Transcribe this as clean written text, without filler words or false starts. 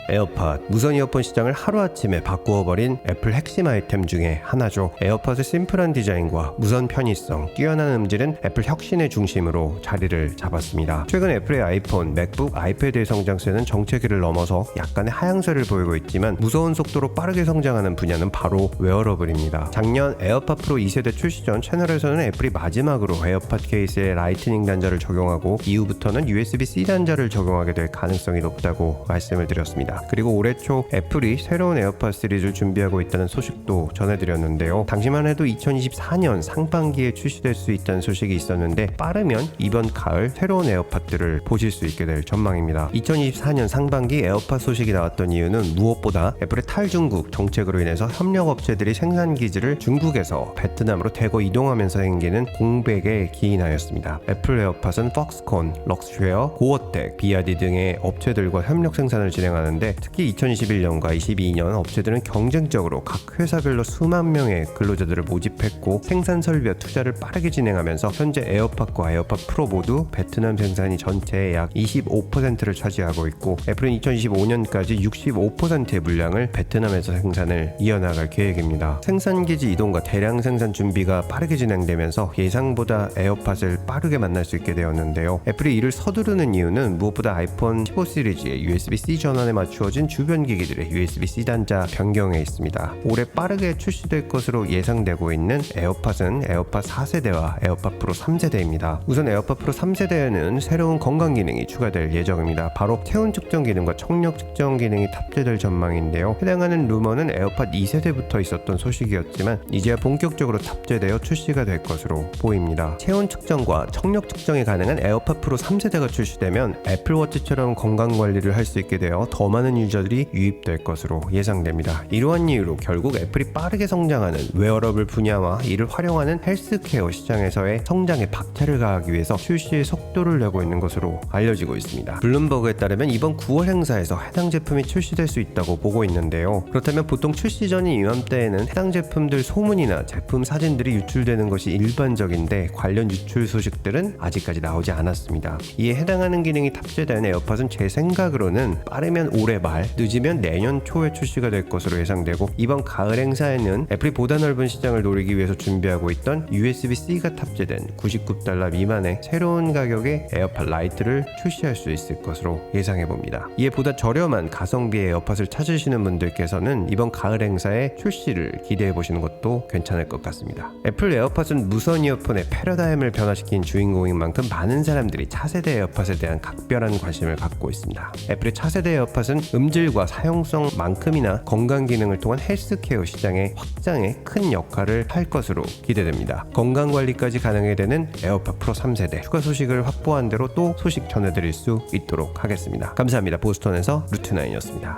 에어팟, 무선 이어폰 시장을 하루아침에 바꾸어버린 애플 핵심 아이템 중에 하나죠. 에어팟의 심플한 디자인과 무선 편의성, 뛰어난 음질은 애플 혁신의 중심으로 자리를 잡았습니다. 최근 애플의 아이폰, 맥북, 아이패드의 성장세는 정체기를 넘어서 약간의 하향세를 보이고 있지만 무서운 속도로 빠르게 성장하는 분야는 바로 웨어러블입니다. 작년 에어팟 프로 2세대 출시 전 채널에서는 애플이 마지막으로 에어팟 케이스에 라이트닝 단자를 적용하고 이후부터는 USB-C 단자를 적용하게 될 가능성이 높다고 말씀을 드렸습니다. 그리고 올해 초 애플이 새로운 에어팟 시리즈를 준비하고 있다는 소식도 전해드렸는데요. 당시만 해도 2024년 상반기에 출시될 수 있다는 소식이 있었는데 빠르면 이번 가을 새로운 에어팟들을 보실 수 있게 될 전망입니다. 2024년 상반기 에어팟 소식이 나왔던 이유는 무엇보다 애플의 탈중국 정책으로 인해서 협력업체들이 생산 기지를 중국에서 베트남으로 대거 이동하면서 생기는 공백에 기인하였습니다. 애플 에어팟은 퍽스콘, 럭스웨어, 고어텍, 비아디 등의 업체들과 협력 생산을 진행하는데 특히 2021년과 22년 업체들은 경쟁적으로 각 회사별로 수만 명의 근로자들을 모집했고 생산 설비와 투자를 빠르게 진행하면서 현재 에어팟과 에어팟 프로 모두 베트남 생산이 전체의 약 25%를 차지하고 있고 애플은 2025년까지 65%의 물량을 베트남에서 생산을 이어나갈 계획입니다. 생산기지 이동과 대량 생산 준비가 빠르게 진행되면서 예상보다 에어팟을 빠르게 만날 수 있게 되었는데요. 애플이 이를 서두르는 이유는 무엇보다 아이폰 15 시리즈의 USB-C 전원에 맞추어진 주변 기기들의 USB-C 단자 변경에 있습니다. 올해 빠르게 출시될 것으로 예상되고 있는 에어팟은 에어팟 4세대와 에어팟 프로 3세대입니다. 우선 에어팟 프로 3세대에는 새로운 건강 기능이 추가될 예정입니다. 바로 체온 측정 기능과 청력 측정 기능이 탑재될 전망인데요. 해당하는 루머는 에어팟 2세대부터 있었던 소식이었지만 이제야 본격적으로 탑재되어 출시가 될 것으로 보입니다. 체온 측정과 청력 측정이 가능한 에어팟 프로 3세대가 출시되면 애플워치처럼 건강관리를 할 수 있게 되어 더 많은 유저들이 유입될 것으로 예상됩니다. 이러한 이유로 결국 애플이 빠르게 성장하는 웨어러블 분야와 이를 활용하는 헬스케어 시장에서의 성장에 박차를 가하기 위해서 출시의 속도를 내고 있는 것으로 알려지고 있습니다. 블룸버그에 따르면 이번 9월 행사에서 해당 제품이 출시될 수 있다고 보고 있는데요. 그렇다면 보통 출시 전인 이맘때에는 해당 제품들 소문이나 제품 사진들이 유출되는 것이 일반적인데 관련 유출 소식들은 아직까지 나오지 않았습니다. 이에 해당하는 기능이 탑재된 에어팟은 제 생각으로는 빠르면 올해 말, 늦으면 내년 초에 출시가 될 것으로 예상되고 이번 가을 행사에는 애플이 보다 넓은 시장을 노리기 위해서 준비하고 있던 USB-C가 탑재된 $99 미만의 새로운 가격의 에어팟 라이트를 출시할 수 있을 것으로 예상해봅니다. 이에 보다 저렴한 가성비의 에어팟을 찾으시는 분들께서는 이번 가을 행사에 출시를 기대해보시는 것도 괜찮을 것 같습니다. 애플 에어팟은 무선 이어폰의 패러다임을 변화시킨 주인공인 만큼 많은 사람들이 차세대 에어팟에 대한 각별한 관심을 갖고 있습니다. 애플의 차세대 에어팟은 음질과 사용성만큼이나 건강 기능을 통한 헬스케어 시장의 확장에 큰 역할을 할 것으로 기대됩니다. 건강관리까지 가능하게 되는 에어팟 프로 3세대 추가 소식을 확보한 대로 또 소식 전해드릴 수 있도록 하겠습니다. 감사합니다. 보스턴에서 루트9이었습니다.